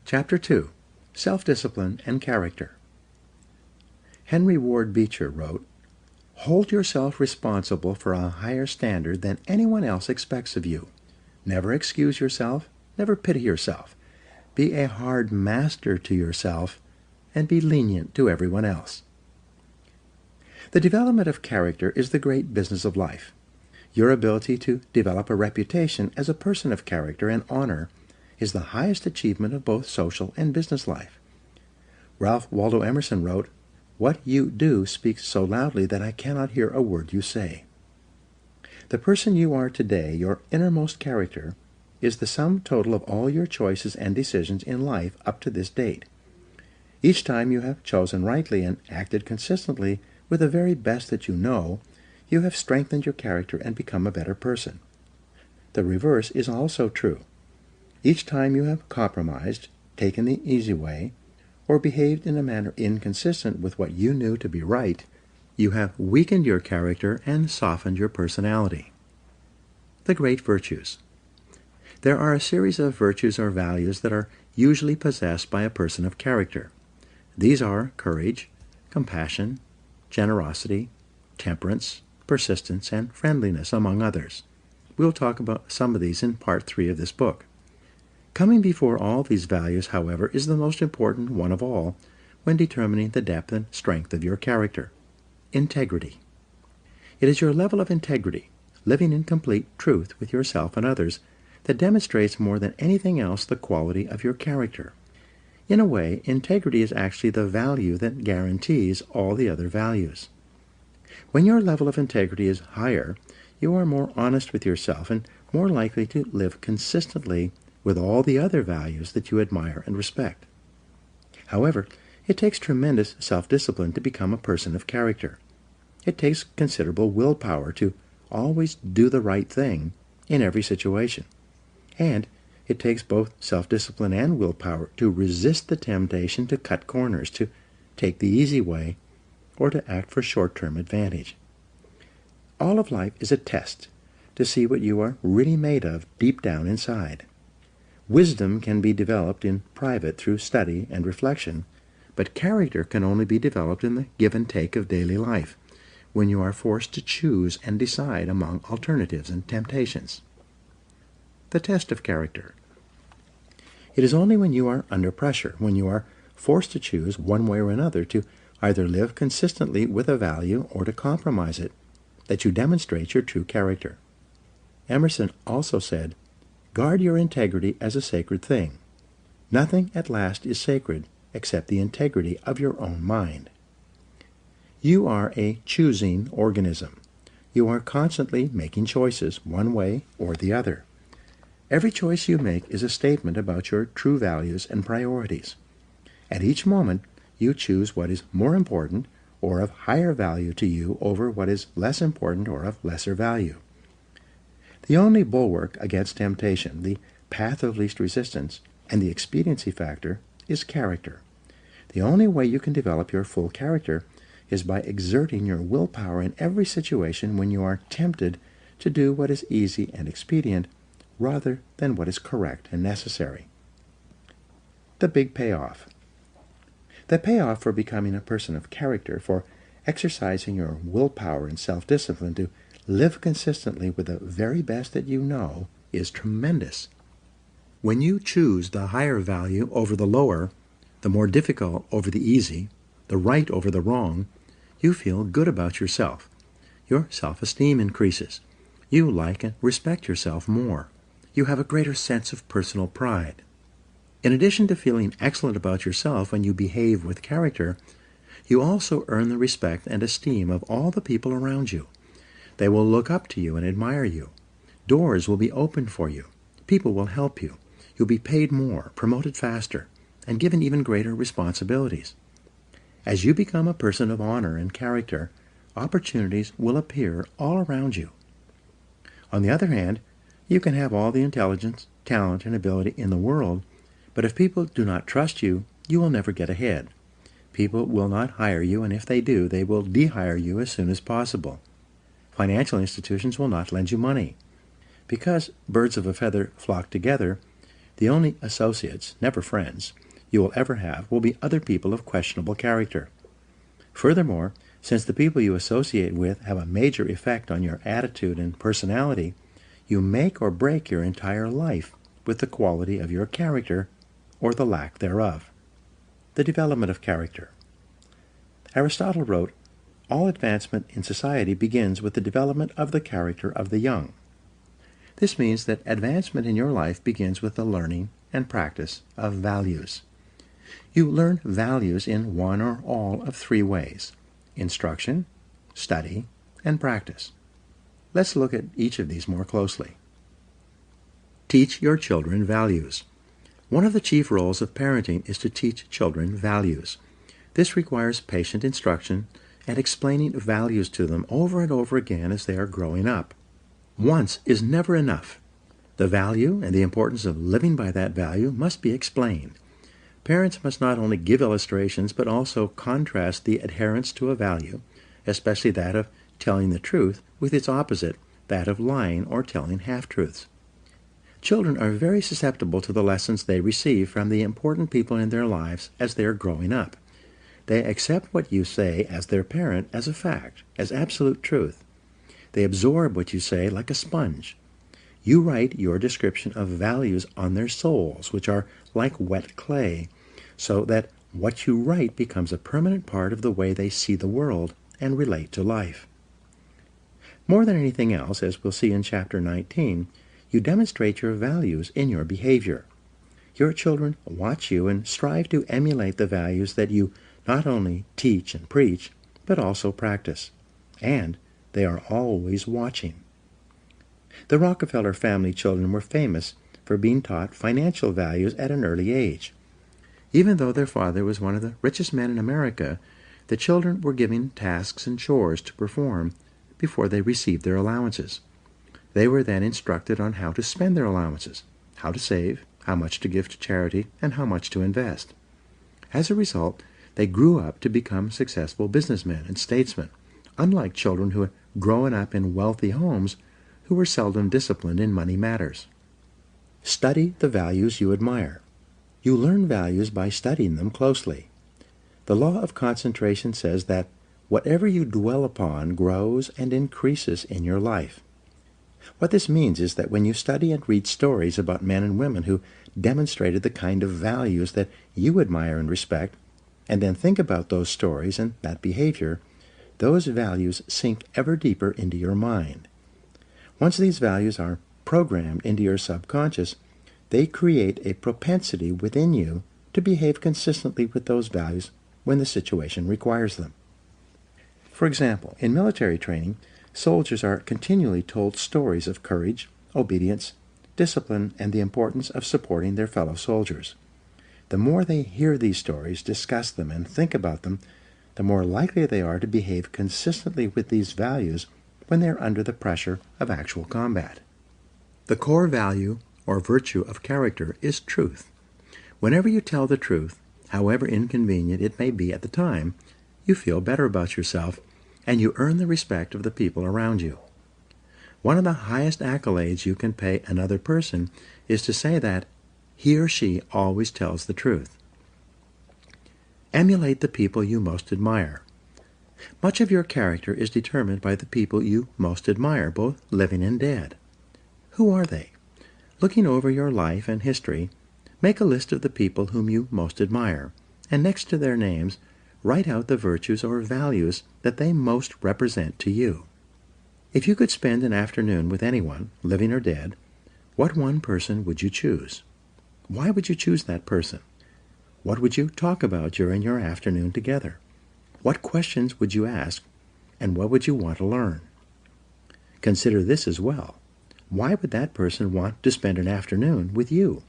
Chapter 2. Self-Discipline and Character. Henry Ward Beecher wrote, "Hold yourself responsible for a higher standard than anyone else expects of you. Never excuse yourself, never pity yourself. Be a hard master to yourself, and be lenient to everyone else." The development of character is the great business of life. Your ability to develop a reputation as a person of character and honor is the highest achievement of both social and business life. Ralph Waldo Emerson wrote, "What you do speaks so loudly that I cannot hear a word you say." The person you are today, your innermost character, is the sum total of all your choices and decisions in life up to this date. Each time you have chosen rightly and acted consistently with the very best that you know, you have strengthened your character and become a better person. The reverse is also true. Each time you have compromised, taken the easy way, or behaved in a manner inconsistent with what you knew to be right, you have weakened your character and softened your personality. The great virtues. There are a series of virtues or values that are usually possessed by a person of character. These are courage, compassion, generosity, temperance, persistence, and friendliness, among others. We'll talk about some of these in Part 3 of this book. Coming before all these values, however, is the most important one of all when determining the depth and strength of your character: integrity. It is your level of integrity, living in complete truth with yourself and others, that demonstrates more than anything else the quality of your character. In a way, integrity is actually the value that guarantees all the other values. When your level of integrity is higher, you are more honest with yourself and more likely to live consistently with all the other values that you admire and respect. However, it takes tremendous self-discipline to become a person of character. It takes considerable willpower to always do the right thing in every situation. And it takes both self-discipline and willpower to resist the temptation to cut corners, to take the easy way, or to act for short-term advantage. All of life is a test to see what you are really made of deep down inside. Wisdom can be developed in private through study and reflection, but character can only be developed in the give and take of daily life, when you are forced to choose and decide among alternatives and temptations. The test of character. It is only when you are under pressure, when you are forced to choose one way or another, to either live consistently with a value or to compromise it, that you demonstrate your true character. Emerson also said, "Guard your integrity as a sacred thing. Nothing at last is sacred except the integrity of your own mind." You are a choosing organism. You are constantly making choices, one way or the other. Every choice you make is a statement about your true values and priorities. At each moment, you choose what is more important or of higher value to you over what is less important or of lesser value. The only bulwark against temptation, the path of least resistance, and the expediency factor is character. The only way you can develop your full character is by exerting your willpower in every situation when you are tempted to do what is easy and expedient rather than what is correct and necessary. The big payoff. The payoff for becoming a person of character, for exercising your willpower and self-discipline to live consistently with the very best that you know, is tremendous. When you choose the higher value over the lower, the more difficult over the easy, the right over the wrong, you feel good about yourself. Your self-esteem increases. You like and respect yourself more. You have a greater sense of personal pride. In addition to feeling excellent about yourself when you behave with character, you also earn the respect and esteem of all the people around you. They will look up to you and admire you. Doors will be opened for you. People will help you. You'll be paid more, promoted faster, and given even greater responsibilities. As you become a person of honor and character, opportunities will appear all around you. On the other hand, you can have all the intelligence, talent, and ability in the world, but if people do not trust you, you will never get ahead. People will not hire you, and if they do, they will de-hire you as soon as possible. Financial institutions will not lend you money. Because birds of a feather flock together, The only associates, never friends, you will ever have will be other people of questionable character. Furthermore, since the people you associate with have a major effect on your attitude and personality, you make or break your entire life with the quality of your character or the lack thereof. The development of character. Aristotle wrote, "All advancement in society begins with the development of the character of the young." This means that advancement in your life begins with the learning and practice of values. You learn values in one or all of three ways: instruction, study, and practice. Let's look at each of these more closely. Teach your children values. One of the chief roles of parenting is to teach children values. This requires patient instruction and explaining values to them over and over again as they are growing up. Once is never enough. The value and the importance of living by that value must be explained. Parents must not only give illustrations, but also contrast the adherence to a value, especially that of telling the truth, with its opposite, that of lying or telling half-truths. Children are very susceptible to the lessons they receive from the important people in their lives as they are growing up. They accept what you say as their parent as a fact, as absolute truth. They absorb what you say like a sponge. You write your description of values on their souls, which are like wet clay, so that what you write becomes a permanent part of the way they see the world and relate to life. More than anything else, as we'll see in Chapter 19, you demonstrate your values in your behavior. Your children watch you and strive to emulate the values that you not only teach and preach, but also practice. And they are always watching. The Rockefeller family children were famous for being taught financial values at an early age. Even though their father was one of the richest men in America, the children were given tasks and chores to perform before they received their allowances. They were then instructed on how to spend their allowances, how to save, how much to give to charity, and how much to invest. As a result, they grew up to become successful businessmen and statesmen, unlike children who had grown up in wealthy homes who were seldom disciplined in money matters. Study the values you admire. You learn values by studying them closely. The law of concentration says that whatever you dwell upon grows and increases in your life. What this means is that when you study and read stories about men and women who demonstrated the kind of values that you admire and respect, and then think about those stories and that behavior, those values sink ever deeper into your mind. Once these values are programmed into your subconscious, they create a propensity within you to behave consistently with those values when the situation requires them. For example, in military training, soldiers are continually told stories of courage, obedience, discipline, and the importance of supporting their fellow soldiers. The more they hear these stories, discuss them, and think about them, the more likely they are to behave consistently with these values when they are under the pressure of actual combat. The core value or virtue of character is truth. Whenever you tell the truth, however inconvenient it may be at the time, you feel better about yourself and you earn the respect of the people around you. One of the highest accolades you can pay another person is to say that he or she always tells the truth. Emulate the people you most admire. Much of your character is determined by the people you most admire, both living and dead. Who are they? Looking over your life and history, make a list of the people whom you most admire, and next to their names, write out the virtues or values that they most represent to you. If you could spend an afternoon with anyone, living or dead, what one person would you choose? Why would you choose that person? What would you talk about during your afternoon together? What questions would you ask, and what would you want to learn? Consider this as well. Why would that person want to spend an afternoon with you?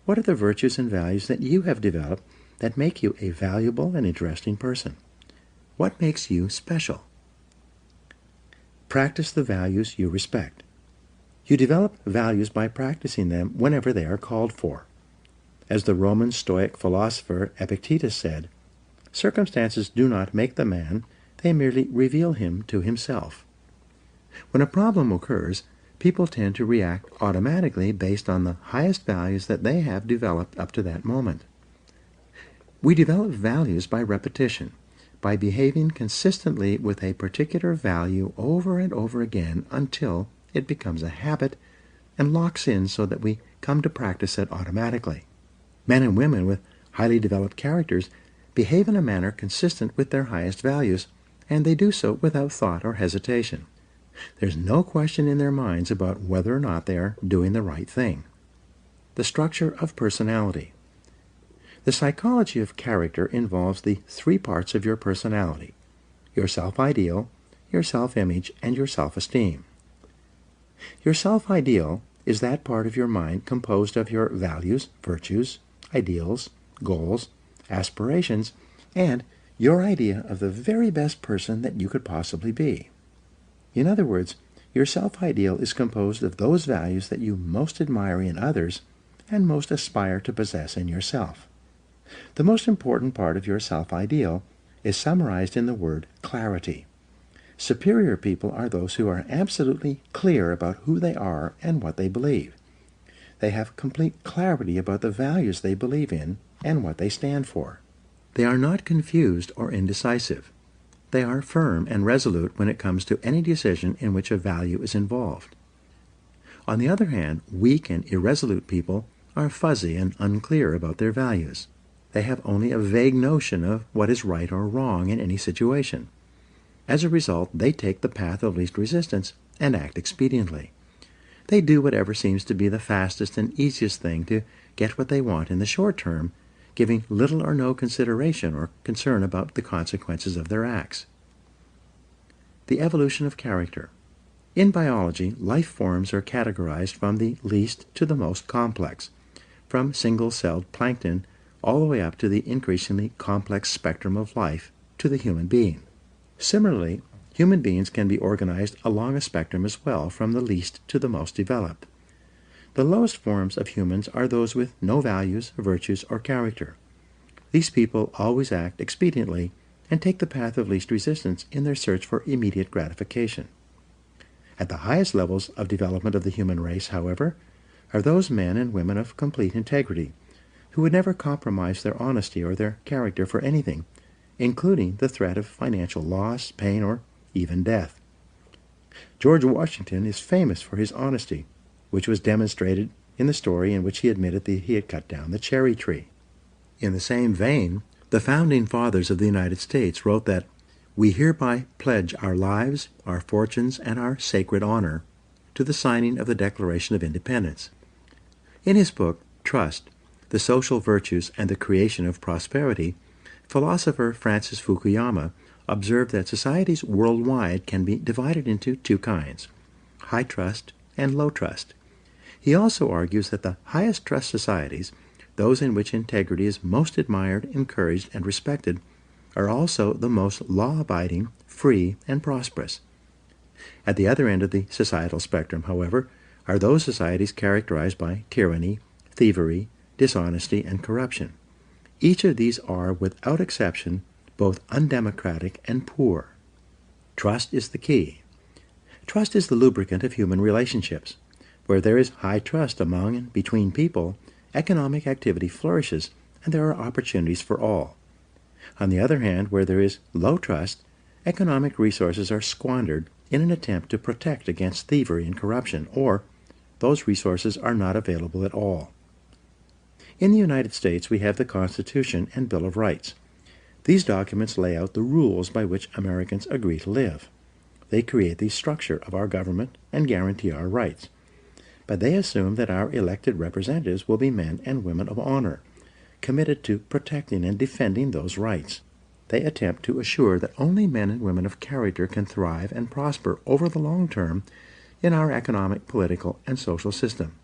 What are the virtues and values that you have developed that make you a valuable and interesting person? What makes you special? Practice the values you respect. You develop values by practicing them whenever they are called for. As the Roman Stoic philosopher Epictetus said, "Circumstances do not make the man, they merely reveal him to himself." When a problem occurs, People tend to react automatically based on the highest values that they have developed up to that moment. We develop values by repetition, by behaving consistently with a particular value over and over again until it becomes a habit and locks in so that we come to practice it automatically. Men and women with highly developed characters behave in a manner consistent with their highest values, and they do so without thought or hesitation. There's no question in their minds about whether or not they are doing the right thing. The structure of personality. The psychology of character involves the three parts of your personality: your self-ideal, your self-image, and your self-esteem. Your self-ideal is that part of your mind composed of your values, virtues, ideals, goals, aspirations, and your idea of the very best person that you could possibly be. In other words, your self-ideal is composed of those values that you most admire in others and most aspire to possess in yourself. The most important part of your self-ideal is summarized in the word clarity. Superior people are those who are absolutely clear about who they are and what they believe. They have complete clarity about the values they believe in and what they stand for. They are not confused or indecisive. They are firm and resolute when it comes to any decision in which a value is involved. On the other hand, weak and irresolute people are fuzzy and unclear about their values. They have only a vague notion of what is right or wrong in any situation. As a result, they take the path of least resistance and act expediently. They do whatever seems to be the fastest and easiest thing to get what they want in the short term, giving little or no consideration or concern about the consequences of their acts. The evolution of character. In biology, life forms are categorized from the least to the most complex, from single-celled plankton all the way up to the increasingly complex spectrum of life to the human being. Similarly, human beings can be organized along a spectrum as well, from the least to the most developed. The lowest forms of humans are those with no values, virtues, or character. These people always act expediently and take the path of least resistance in their search for immediate gratification. At the highest levels of development of the human race, however, are those men and women of complete integrity, who would never compromise their honesty or their character for anything, including the threat of financial loss, pain, or even death. George Washington is famous for his honesty, which was demonstrated in the story in which he admitted that he had cut down the cherry tree. In the same vein, the founding fathers of the United States wrote that we hereby pledge our lives, our fortunes, and our sacred honor to the signing of the Declaration of Independence. In his book, Trust, the Social Virtues and the Creation of Prosperity, philosopher Francis Fukuyama observed that societies worldwide can be divided into two kinds: high trust and low trust. He also argues that the highest trust societies, those in which integrity is most admired, encouraged, and respected, are also the most law-abiding, free, and prosperous. At the other end of the societal spectrum, however, are those societies characterized by tyranny, thievery, dishonesty, and corruption. Each of these are, without exception, both undemocratic and poor. Trust is the key. Trust is the lubricant of human relationships. Where there is high trust among and between people, economic activity flourishes, and there are opportunities for all. On the other hand, where there is low trust, economic resources are squandered in an attempt to protect against thievery and corruption, or those resources are not available at all. In the United States, we have the Constitution and Bill of Rights. These documents lay out the rules by which Americans agree to live. They create the structure of our government and guarantee our rights. But they assume that our elected representatives will be men and women of honor, committed to protecting and defending those rights. They attempt to assure that only men and women of character can thrive and prosper over the long term in our economic, political, and social system.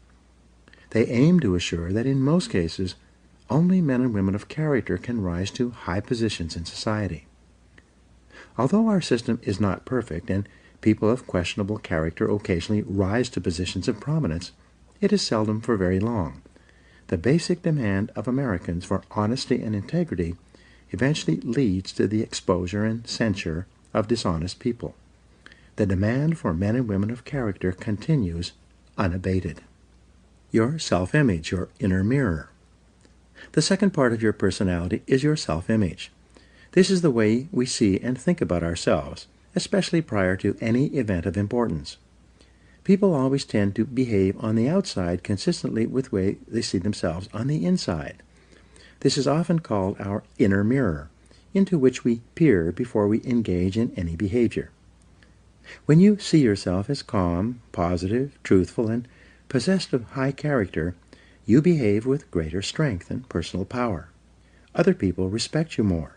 They aim to assure that in most cases, only men and women of character can rise to high positions in society. Although our system is not perfect and people of questionable character occasionally rise to positions of prominence, it is seldom for very long. The basic demand of Americans for honesty and integrity eventually leads to the exposure and censure of dishonest people. The demand for men and women of character continues unabated. Your self-image, your inner mirror. The second part of your personality is your self-image. This is the way we see and think about ourselves, especially prior to any event of importance. People always tend to behave on the outside consistently with the way they see themselves on the inside. This is often called our inner mirror, into which we peer before we engage in any behavior. When you see yourself as calm, positive, truthful, and possessed of high character, you behave with greater strength and personal power. Other people respect you more.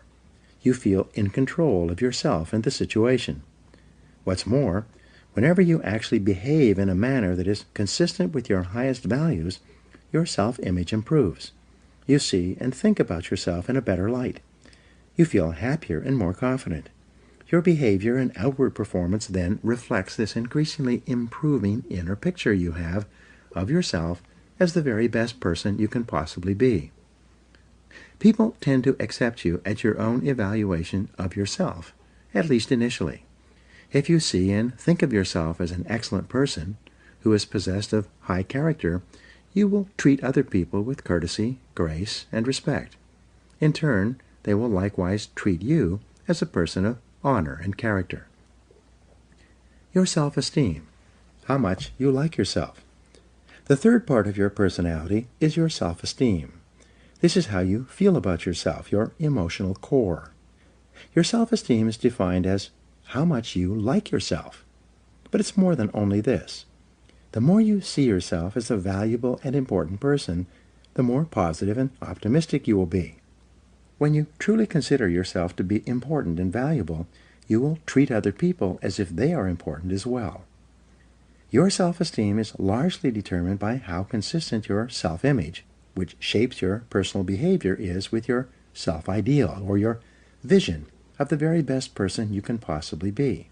You feel in control of yourself and the situation. What's more, whenever you actually behave in a manner that is consistent with your highest values, your self-image improves. You see and think about yourself in a better light. You feel happier and more confident. Your behavior and outward performance then reflects this increasingly improving inner picture you have of yourself as the very best person you can possibly be. People tend to accept you at your own evaluation of yourself, at least initially. If you see and think of yourself as an excellent person who is possessed of high character, you will treat other people with courtesy, grace, and respect. In turn, they will likewise treat you as a person of honor and character. Your self-esteem, how much you like yourself. The third part of your personality is your self-esteem. This is how you feel about yourself, your emotional core. Your self-esteem is defined as how much you like yourself. But it's more than only this. The more you see yourself as a valuable and important person, the more positive and optimistic you will be. When you truly consider yourself to be important and valuable, you will treat other people as if they are important as well. Your self-esteem is largely determined by how consistent your self-image, which shapes your personal behavior, is with your self-ideal or your vision of the very best person you can possibly be.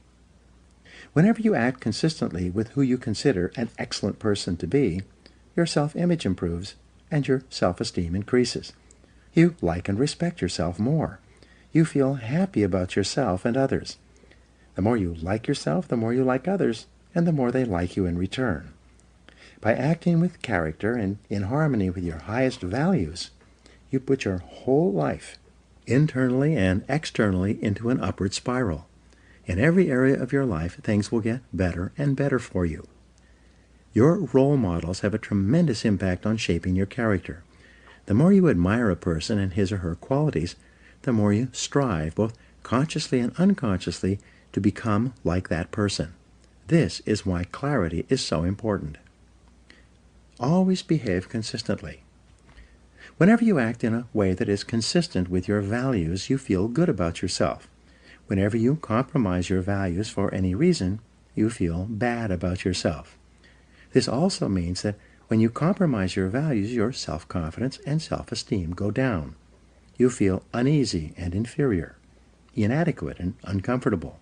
Whenever you act consistently with who you consider an excellent person to be, your self-image improves and your self-esteem increases. You like and respect yourself more. You feel happy about yourself and others. The more you like yourself, the more you like others, and the more they like you in return. By acting with character and in harmony with your highest values, you put your whole life, internally and externally, into an upward spiral. In every area of your life, things will get better and better for you. Your role models have a tremendous impact on shaping your character. The more you admire a person and his or her qualities, the more you strive, both consciously and unconsciously, to become like that person. This is why clarity is so important. Always behave consistently. Whenever you act in a way that is consistent with your values, you feel good about yourself. Whenever you compromise your values for any reason, you feel bad about yourself. This also means that when you compromise your values, your self-confidence and self-esteem go down. You feel uneasy and inferior, inadequate and uncomfortable.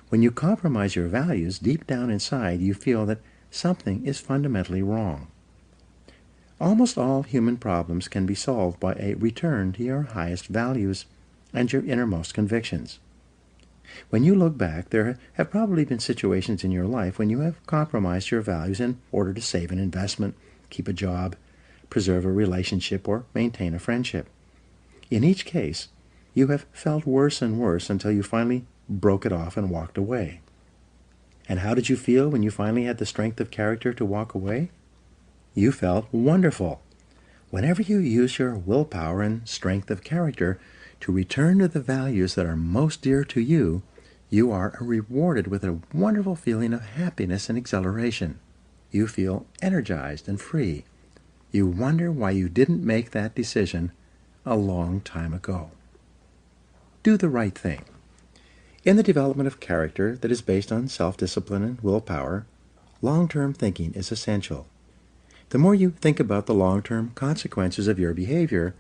When you compromise your values, deep down inside you feel that something is fundamentally wrong. Almost all human problems can be solved by a return to your highest values and your innermost convictions. When you look back, there have probably been situations in your life when you have compromised your values in order to save an investment, keep a job, preserve a relationship, or maintain a friendship. In each case, you have felt worse and worse until you finally broke it off and walked away. And how did you feel when you finally had the strength of character to walk away? You felt wonderful. Whenever you use your willpower and strength of character to return to the values that are most dear to you, you are rewarded with a wonderful feeling of happiness and exhilaration. You feel energized and free. You wonder why you didn't make that decision a long time ago. Do the right thing. In the development of character that is based on self-discipline and willpower, long-term thinking is essential. The more you think about the long-term consequences of your behavior,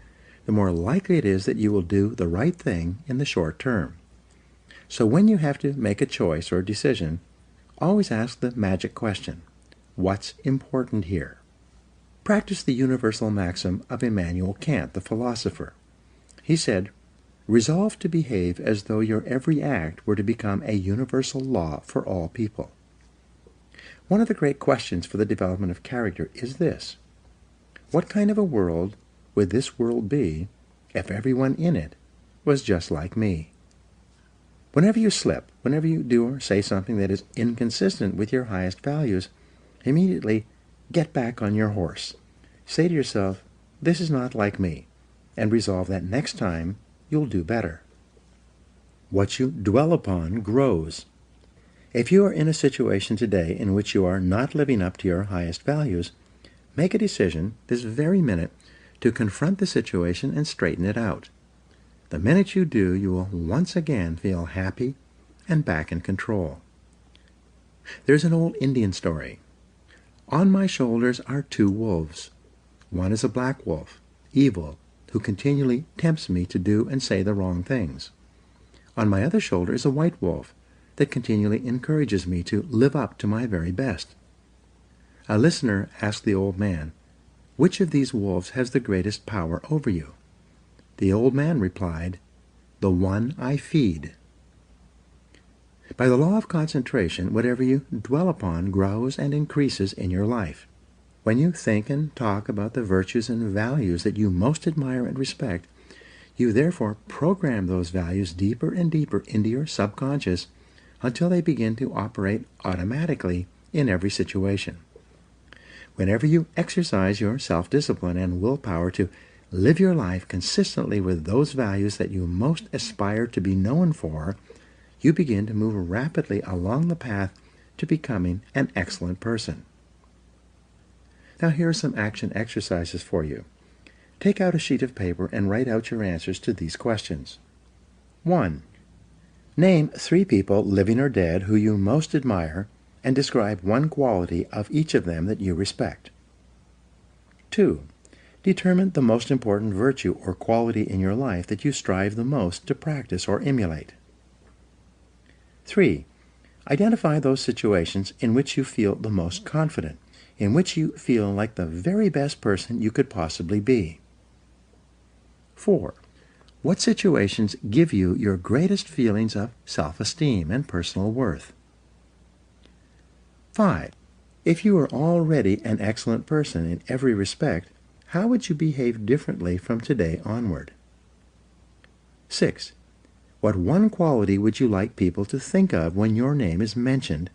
the more likely it is that you will do the right thing in the short term. So when you have to make a choice or decision, always ask the magic question, what's important here? Practice the universal maxim of Immanuel Kant, the philosopher. He said, Resolve to behave as though your every act were to become a universal law for all people. One of the great questions for the development of character is this: what kind of a world would this world be if everyone in it was just like me? Whenever you slip, whenever you do or say something that is inconsistent with your highest values, immediately get back on your horse. Say to yourself, "This is not like me," and resolve that next time you'll do better. What you dwell upon grows. If you are in a situation today in which you are not living up to your highest values, make a decision this very minute to confront the situation and straighten it out. The minute you do, you will once again feel happy and back in control. There's an old Indian story. On my shoulders are two wolves. One is a black wolf, evil, who continually tempts me to do and say the wrong things. On my other shoulder is a white wolf that continually encourages me to live up to my very best. A listener asked the old man, "Which of these wolves has the greatest power over you?" The old man replied, "The one I feed." By the law of concentration, whatever you dwell upon grows and increases in your life. When you think and talk about the virtues and values that you most admire and respect, you therefore program those values deeper and deeper into your subconscious until they begin to operate automatically in every situation. Whenever you exercise your self-discipline and willpower to live your life consistently with those values that you most aspire to be known for, you begin to move rapidly along the path to becoming an excellent person. Now here are some action exercises for you. Take out a sheet of paper and write out your answers to these questions. 1. Name 3 people, living or dead, who you most admire, and describe one quality of each of them that you respect. 2. Determine the most important virtue or quality in your life that you strive the most to practice or emulate. 3. Identify those situations in which you feel the most confident, in which you feel like the very best person you could possibly be. 4. What situations give you your greatest feelings of self-esteem and personal worth? 5. If you are already an excellent person in every respect, how would you behave differently from today onward? 6. What one quality would you like people to think of when your name is mentioned,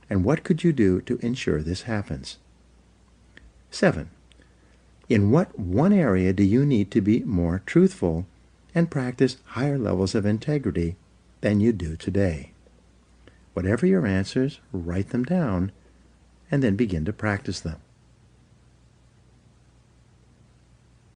and what could you do to ensure this happens? 7. In what one area do you need to be more truthful and practice higher levels of integrity than you do today? Whatever your answers, write them down and then begin to practice them.